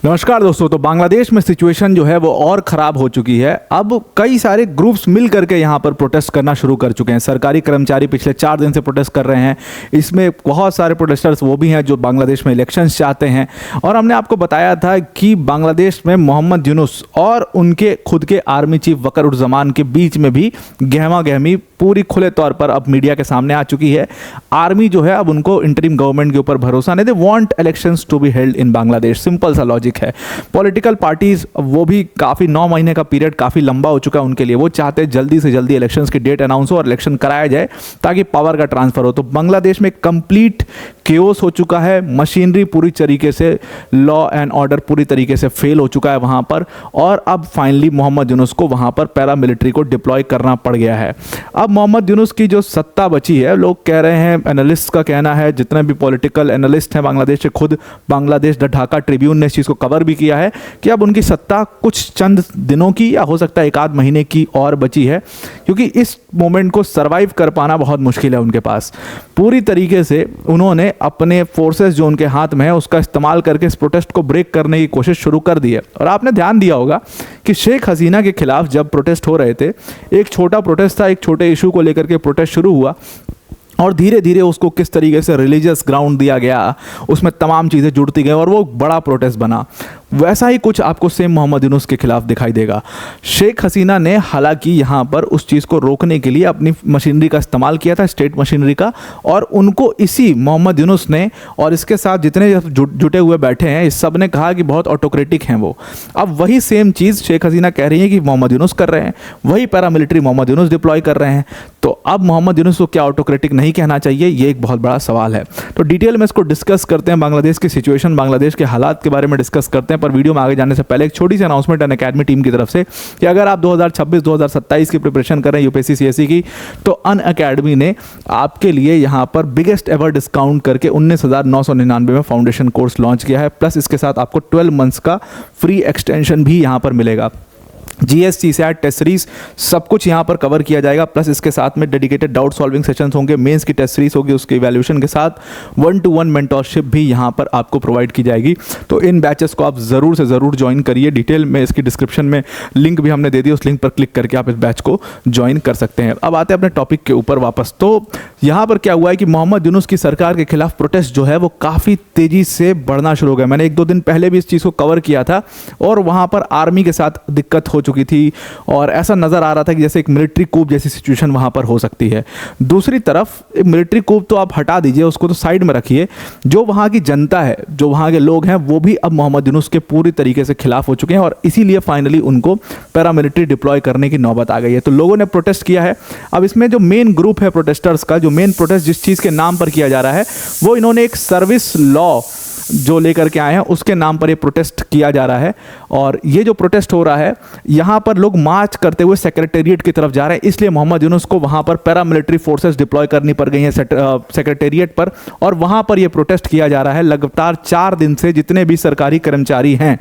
नमस्कार दोस्तों। तो बांग्लादेश में सिचुएशन जो है वो और ख़राब हो चुकी है। अब कई सारे ग्रुप्स मिल करके यहाँ पर प्रोटेस्ट करना शुरू कर चुके हैं। सरकारी कर्मचारी पिछले 4 दिन से प्रोटेस्ट कर रहे हैं। इसमें बहुत सारे प्रोटेस्टर्स वो भी हैं जो बांग्लादेश में इलेक्शंस चाहते हैं। और हमने आपको बताया था कि बांग्लादेश में मोहम्मद यूनुस और उनके खुद के आर्मी चीफ वकर-उज़-ज़मान के बीच में भी गहमा गहमी पूरी खुले तौर पर अब मीडिया के सामने आ चुकी है। आर्मी जो है अब उनको इंटरिम गवर्नमेंट के ऊपर भरोसा नहीं, they want elections to be held in Bangladesh. Simple सा लॉजिक है। पॉलिटिकल पार्टीज वो भी काफ़ी 9 महीने का पीरियड काफ़ी लंबा हो चुका है उनके लिए। वो चाहते हैं जल्दी से जल्दी इलेक्शंस की डेट अनाउंस हो और इलेक्शन कराया जाए ताकि पावर का ट्रांसफर हो। तो बांग्लादेश में कंप्लीट केओस हो चुका है। मशीनरी पूरी तरीके से, लॉ एंड ऑर्डर पूरी तरीके से फेल हो चुका है वहाँ पर। और अब फाइनली मोहम्मद यूनुस को वहाँ पर पैरामिलिट्री को डिप्लॉय करना पड़ गया है। अब मोहम्मद यूनुस की जो सत्ता बची है, लोग कह रहे हैं, एनालिस्ट का कहना है, जितने भी पॉलिटिकल एनालिस्ट हैं बांग्लादेश के, खुद बांग्लादेश द ढाका ट्रिब्यून ने इस चीज़ को कवर भी किया है कि अब उनकी सत्ता कुछ चंद दिनों की या हो सकता है 1 आध महीने की और बची है, क्योंकि इस मोमेंट को सरवाइव कर पाना बहुत मुश्किल है उनके पास। पूरी तरीके से उन्होंने अपने फोर्सेस जो उनके हाथ में है उसका इस्तेमाल करके इस प्रोटेस्ट को ब्रेक करने की कोशिश शुरू कर दी है। और आपने ध्यान दिया होगा कि शेख हसीना के खिलाफ जब प्रोटेस्ट हो रहे थे, एक छोटा प्रोटेस्ट था, एक छोटे इशू को लेकर के प्रोटेस्ट शुरू हुआ और धीरे धीरे उसको किस तरीके से रिलीजियस ग्राउंड दिया गया, उसमें तमाम चीज़ें जुड़ती गई और वो बड़ा प्रोटेस्ट बना। वैसा ही कुछ आपको सेम मोहम्मद यूनुस के खिलाफ दिखाई देगा। शेख हसीना ने हालांकि यहाँ पर उस चीज़ को रोकने के लिए अपनी मशीनरी का इस्तेमाल किया था, स्टेट मशीनरी का, और उनको इसी मोहम्मद यूनुस ने और इसके साथ जितने जुटे हुए बैठे हैं, इस सब ने कहा कि बहुत ऑटोक्रेटिक हैं वो। अब वही सेम चीज़ शेख हसीना कह रही है कि मोहम्मद यूनुस कर रहे हैं, वही पैरामिलिट्री मोहम्मद यूनुस डिप्लॉय कर रहे हैं। तो अब मोहम्मद यूनुस को क्या ऑटोक्रेटिक नहीं कहना चाहिए, ये एक बहुत बड़ा सवाल है। तो डिटेल में इसको डिस्कस करते हैं, बांग्लादेश की सिचुएशन, बांग्लादेश के हालात के बारे में डिस्कस करते हैं। पर वीडियो में आगे जाने से पहले एक छोटी सी अनाउंसमेंट अनअकैडमी टीम की तरफ से कि अगर आप 2026-2027 की प्रिपरेशन कर रहे हैं यूपीएससी सीएससी की, तो अनअकैडमी ने आपके लिए यहाँ पर बिगेस्ट एवर डिस्काउंट करके 19,999 में फाउंडेशन कोर्स लॉन्च किया है। प्लस इसके साथ आपको 12 मंथ्स का फ्री एक्सटेंशन भी यहाँ पर मिलेगा। जीएसटी सैट टेस्ट सीरीज सब कुछ यहाँ पर कवर किया जाएगा। प्लस इसके साथ में डेडिकेटेड डाउट सॉल्विंग सेशंस होंगे, मेंस की टेस्ट सीरीज होगी, उसके इवैल्यूएशन के साथ 1-to-1 मेंटोरशिप भी यहाँ पर आपको प्रोवाइड की जाएगी। तो इन बैचेस को आप ज़रूर से ज़रूर ज्वाइन करिए। डिटेल में इसकी डिस्क्रिप्शन में लिंक भी हमने दे दी, उस लिंक पर क्लिक करके आप इस बैच को ज्वाइन कर सकते हैं। अब आते हैं अपने टॉपिक के ऊपर वापस। तो यहाँ पर क्या हुआ है कि मोहम्मद यूनुस की सरकार के खिलाफ प्रोटेस्ट जो है वो काफ़ी तेज़ी से बढ़ना शुरू हो गया। मैंने 1-2 दिन पहले भी इस चीज़ को कवर किया था और वहाँ पर आर्मी के साथ दिक्कत हो चुकी थी और ऐसा नज़र आ रहा था कि जैसे एक मिलिट्री कूप जैसी सिचुएशन वहाँ पर हो सकती है। दूसरी तरफ मिलिट्री कूप तो आप हटा दीजिए, उसको तो साइड में रखिए, जो वहाँ की जनता है, जो वहाँ के लोग हैं, वो भी अब मोहम्मद यूनुस के पूरी तरीके से खिलाफ हो चुके हैं और इसीलिए फाइनली उनको पैरामिलिट्री डिप्लॉय करने की नौबत आ गई है। तो लोगों ने प्रोटेस्ट किया है। अब इसमें जो मेन ग्रुप है प्रोटेस्टर्स का, जो मेन प्रोटेस्ट जिस चीज़ के नाम पर किया जा रहा है, वो इन्होंने एक सर्विस लॉ जो लेकर के आए हैं उसके नाम पर ये प्रोटेस्ट किया जा रहा है। और ये जो प्रोटेस्ट हो रहा है, यहाँ पर लोग मार्च करते हुए सेक्रेटेरिएट की तरफ जा रहे हैं, इसलिए मोहम्मद यूनुस को वहाँ पर पैरामिलिट्री फोर्सेस डिप्लॉय करनी पड़ गई हैं सेक्रेटेरिएट पर, और वहाँ पर ये प्रोटेस्ट किया जा रहा है। लगातार 4 दिन से जितने भी सरकारी कर्मचारी हैं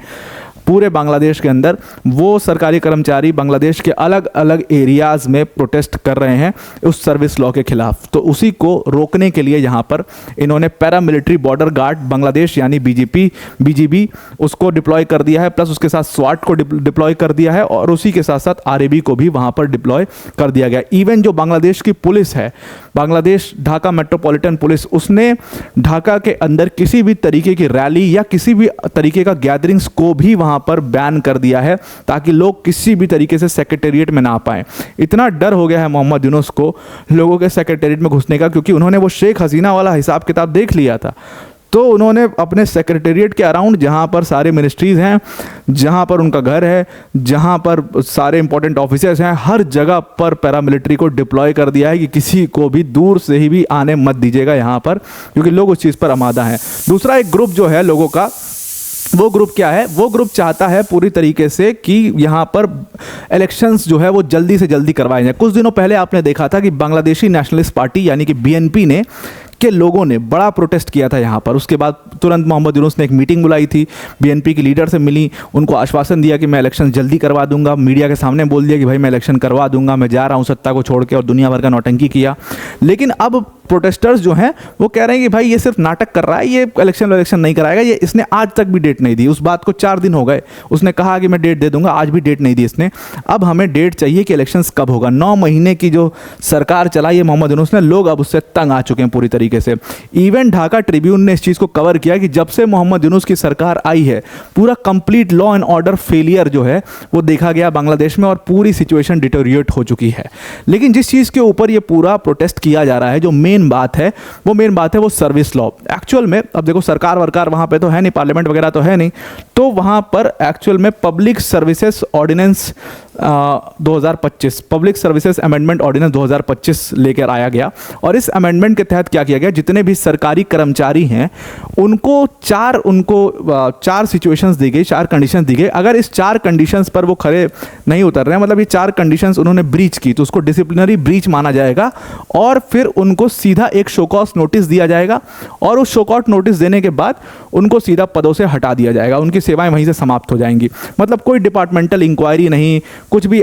पूरे बांग्लादेश के अंदर, वो सरकारी कर्मचारी बांग्लादेश के अलग अलग एरियाज़ में प्रोटेस्ट कर रहे हैं उस सर्विस लॉ के खिलाफ। तो उसी को रोकने के लिए यहाँ पर इन्होंने पैरामिलिट्री बॉर्डर गार्ड बांग्लादेश यानी बीजीबी उसको डिप्लॉय कर दिया है। प्लस उसके साथ स्वाट को डिप्लॉय कर दिया है और उसी के साथ साथ आरएबी को भी वहाँ पर डिप्लॉय कर दिया गया। इवन जो बांग्लादेश की पुलिस है, बांग्लादेश ढाका मेट्रोपॉलिटन पुलिस, उसने ढाका के अंदर किसी भी तरीके की रैली या किसी भी तरीके का गैदरिंग्स को भी वहाँ पर बैन कर दिया है ताकि लोग किसी भी तरीके से सेक्रेटेरिएट में ना पाएं। इतना डर हो गया है मोहम्मद यूनुस को लोगों के सेक्रेटेरिएट में घुसने का, क्योंकि उन्होंने वो शेख हसीना वाला हिसाब किताब देख लिया था। तो उन्होंने अपने सेक्रेटेरिएट के अराउंड, जहाँ पर सारे मिनिस्ट्रीज़ हैं, जहाँ पर उनका घर है, जहाँ पर सारे इंपॉर्टेंट ऑफिसर्स हैं, हर जगह पर पैरामिलिट्री को डिप्लॉय कर दिया है कि किसी को भी दूर से ही भी आने मत दीजिएगा यहाँ पर, क्योंकि लोग उस चीज़ पर आमादा हैं। दूसरा एक ग्रुप जो है लोगों का, वो ग्रुप क्या है, वो ग्रुप चाहता है पूरी तरीके से कि यहाँ पर इलेक्शंस जो है वो जल्दी से जल्दी करवाए जाए। कुछ दिनों पहले आपने देखा था कि बांग्लादेशी नेशनलिस्ट पार्टी यानी कि बीएनपी ने के लोगों ने बड़ा प्रोटेस्ट किया था यहाँ पर। उसके बाद तुरंत मोहम्मद यूनुस ने एक मीटिंग बुलाई थी, बीएनपी की लीडर से मिली, उनको आश्वासन दिया कि मैं इलेक्शन जल्दी करवा दूंगा, मीडिया के सामने बोल दिया कि भाई मैं इलेक्शन करवा दूंगा, मैं जा रहा हूँ सत्ता को छोड़ के, और दुनिया भर का नौटंकी किया। लेकिन अब प्रोटेस्टर्स जो हैं वो कह रहे हैं कि भाई ये सिर्फ नाटक कर रहा है, ये इलेक्शन नहीं कराएगा, ये इसने आज तक भी डेट नहीं दी। उस बात को 4 दिन हो गए, उसने कहा कि मैं डेट दे दूंगा, आज भी डेट नहीं दी इसने। अब हमें डेट चाहिए कि इलेक्शंस कब होगा। 9 महीने की जो सरकार चलाई है मोहम्मद यूनुस ने, लोग अब उससे तंग आ चुके हैं पूरी तरीके से। इवन ढाका ट्रिब्यून ने इस चीज़ को कवर किया कि जब से मोहम्मद यूनुस की सरकार आई है पूरा complete law and order failure जो है वो देखा गया बांग्लादेश में, और पूरी सिचुएशन डिटोरिएट हो चुकी है। लेकिन जिस चीज़ के ऊपर ये पूरा प्रोटेस्ट किया जा रहा है, जो मेन बात है वो सर्विस लॉ। एक्चुअल में अब देखो सरकार वरकार वहाँ पे तो है नहीं, पार्लियामेंट वगैरह तो है नहीं, तो वहाँ पर एक्चुअल में public services ordinance 2025, public services amendment ordinance 2025 लेकर आया गया। और इस अमेंडमेंट के तहत क्या किया गया, जितने भी सरकारी कर्मचारी हैं उनको चार सिचुएशंस दी गई, 4 कंडीशंस दी गई। अगर इस 4 कंडीशंस पर वो खरे नहीं उतर रहे हैं, मतलब ये 4 कंडीशंस उन्होंने ब्रीच की, तो उसको डिसिप्लिनरी ब्रीच माना जाएगा और फिर उनको सीधा एक शोकॉज नोटिस दिया जाएगा, और उस शोकॉज नोटिस देने के बाद उनको सीधा पदों से हटा दिया जाएगा, उनकी सेवाएं वहीं से समाप्त हो जाएंगी। मतलब कोई डिपार्टमेंटल इंक्वायरी नहीं, कुछ भी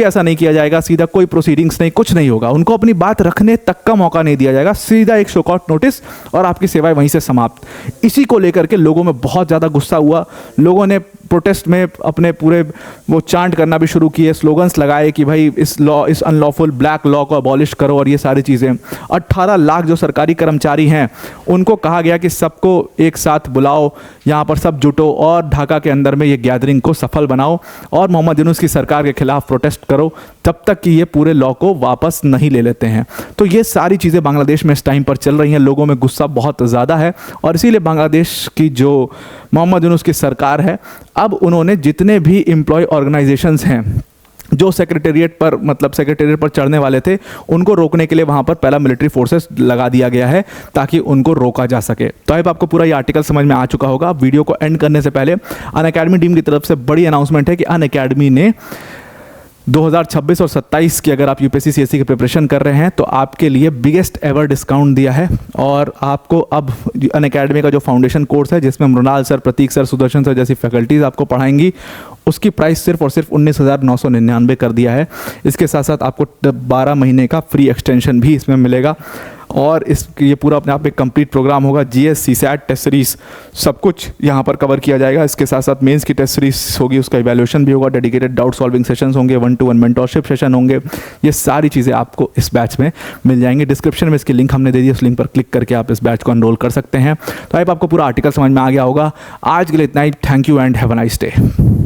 ऐसा नहीं किया जाएगा, सीधा कोई प्रोसीडिंग्स नहीं, कुछ नहीं होगा, उनको अपनी बात रखने तक का मौका नहीं दिया जाएगा, सीधा एक शोकॉज नोटिस और आपकी सेवाएं वहीं से समाप्त। इसी को लेकर के लोगों में बहुत ज़्यादा गुस्सा हुआ। लोगों ने प्रोटेस्ट में अपने पूरे वो चांट करना भी शुरू किए, स्लोगन्स लगाए कि भाई इस अनलॉफुल ब्लैक लॉ को अबॉलिश करो और ये सारी चीज़ें। 18 लाख जो सरकारी कर्मचारी हैं उनको कहा गया कि सबको एक साथ बुलाओ, यहाँ पर सब जुटो और ढाका के अंदर में ये गैदरिंग को सफल बनाओ और मोहम्मद यूनुस की सरकार के खिलाफ प्रोटेस्ट करो तब तक कि ये पूरे लॉ को वापस नहीं ले लेते हैं। तो ये सारी चीज़ें बांग्लादेश में इस टाइम पर चल रही हैं। लोगों में गुस्सा बहुत ज़्यादा है और इसीलिए बांग्लादेश की जो मोहम्मद यूनुस की सरकार है, अब उन्होंने जितने भी एम्प्लॉय ऑर्गेनाइजेशंस हैं जो सेक्रेटेरिएट पर चढ़ने वाले थे, उनको रोकने के लिए वहाँ पर पहला मिलिट्री फोर्सेस लगा दिया गया है ताकि उनको रोका जा सके। तो आई आपको पूरा ये आर्टिकल समझ में आ चुका होगा। वीडियो को एंड करने से पहले अनअकैडमी टीम की तरफ से बड़ी अनाउंसमेंट है कि अनअकैडमी ने 2026 और 27 की अगर आप यूपीएससी सीएससी की प्रिपरेशन कर रहे हैं तो आपके लिए बिगेस्ट एवर डिस्काउंट दिया है। और आपको अब अनअकैडमी का जो फाउंडेशन कोर्स है जिसमें मृणाल सर, प्रतीक सर, सुदर्शन सर जैसी फैकल्टीज़ आपको पढ़ाएंगी, उसकी प्राइस सिर्फ और सिर्फ 19,999 कर दिया है। इसके साथ साथ आपको 12 महीने का फ्री एक्सटेंशन भी इसमें मिलेगा और ये पूरा अपने आप एक कंप्लीट प्रोग्राम होगा। जीएस, सीसैट, टेस्ट सीरीज सब कुछ यहाँ पर कवर किया जाएगा। इसके साथ साथ मेंस की टेस्ट सीरीज होगी, उसका इवैल्यूएशन भी होगा, डेडिकेटेड डाउट सॉल्विंग सेशंस होंगे, 1-to-1 मेंटरशिप सेशन होंगे। ये सारी चीज़ें आपको इस बैच में मिल जाएंगी। डिस्क्रिप्शन में इसकी लिंक हमने दे दी, उस लिंक पर क्लिक करके आप इस बैच को एनरोल कर सकते हैं। तो आई आपको पूरा आर्टिकल समझ में आ गया होगा। आज के लिए इतना ही। Thank you and have a nice day.